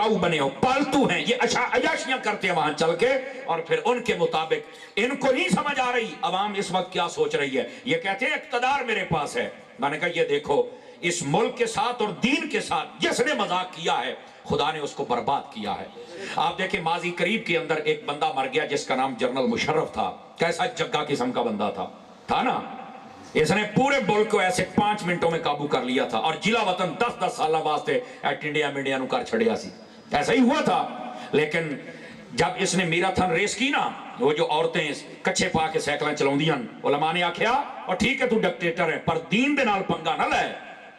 काऊ बने हो, पालतू हैं, ये अयाशियां करते हैं वहां चल के, और फिर उनके मुताबिक इनको नहीं समझ आ रही अवाम इस वक्त क्या सोच रही है। ये कहते हैं इक़्तिदार मेरे पास है। मैंने कहा ये देखो, इस मुल्क के साथ और दीन के साथ जिसने मजाक किया है खुदा ने उसको बर्बाद किया है। आप देखें माजी करीब के अंदर एक बंदा मर गया जिसका नाम जनरल मुशर्रफ था। कैसा जग्गा किस्म का बंदा था ना। इसने पूरे मुल्क को ऐसे 5 मिनटों में काबू कर लिया था और जिला वतन 10-10 साल वास्ते एट इंडिया मीडिया नु कर छड़िया सी। ऐसा ही हुआ था। लेकिन जब इसने मैराथन रेस की ना, वो जो औरतें कच्छे पा के साइकिल चलाउंदियां, उलमा ने आख्या और ठीक है तू डिक्टेटर है पर दीन दे नाल पंगा ना ले।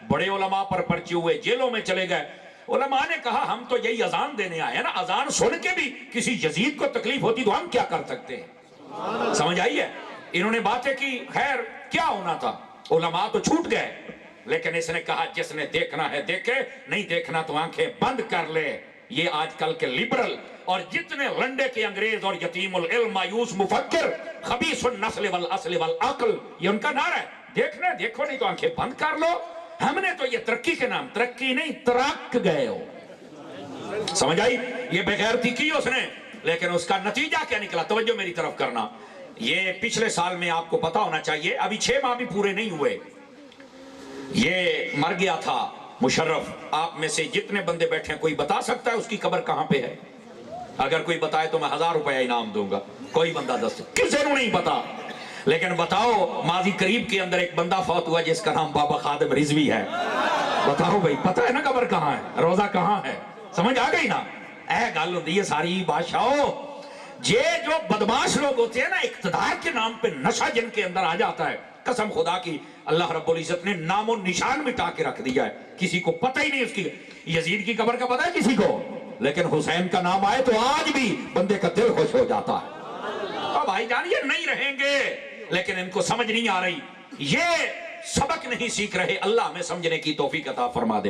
बड़े उलमा पर पर्चे हुए, जेलों में चले गए। उलमा ने कहा हम तो यही अजान देने आए हैं ना, अजान सुन के भी किसी यजीद को तकलीफ होती तो हम क्या कर सकते हैं। समझ आई है। इन्होंने बातें की, खैर क्या होना था, उलमा तो छूट गए। लेकिन इसने कहा जिसने देखना है देखे, नहीं देखना तो आंखें बंद कर ले। ये आजकल के लिबरल और जितने लंडे के अंग्रेज और यतीमुल इल्म मायूस मुफक्किर खबीसुन नस्ल वल अस्ल वल अक्ल, ये उनका नारा है। देखना है देखो, नहीं तो आंखें बंद कर लो। हमने तो ये तरक्की के नाम, तरक्की नहीं तरक गए हो। समझ आई। ये बेगैरती की उसने, लेकिन उसका नतीजा क्या निकला, तवज्जो मेरी तरफ करना। ये पिछले साल में आपको पता होना चाहिए, अभी 6 माह भी पूरे नहीं हुए, ये मर गया था मुशर्रफ। आप में से जितने बंदे बैठे हैं कोई बता सकता है उसकी कब्र कहां पे है? अगर कोई बताए तो मैं 1000 रुपया इनाम दूंगा। कोई बंदा दस, किसी को नहीं पता। लेकिन बताओ माजी करीब के अंदर एक बंदा फौत हुआ जिसका नाम बाबा खादिम रिजवी है। बताओ भाई, पता है ना कब्र कहां है, रोजा कहां है? समझ आ गई ना। ऐ गल होती है सारी बादशाहों। ये जो बदमाश लोग होते हैं ना, इक़्तिदार के नाम पे नशा जिनके अंदर आ जाता है, कसम खुदा की अल्लाह रब्बुल इज्जत ने नामो निशान मिटा के रख दिया है। किसी को पता ही नहीं उसकी, यजीद की कब्र का पता है किसी को, लेकिन हुसैन का नाम आए तो आज भी बंदे का दिल खुश हो जाता है। और भाईजान ये नहीं रहेंगे, लेकिन इनको समझ नहीं आ रही, ये सबक नहीं सीख रहे। अल्लाह में समझने की तौफीक अता फरमा दे।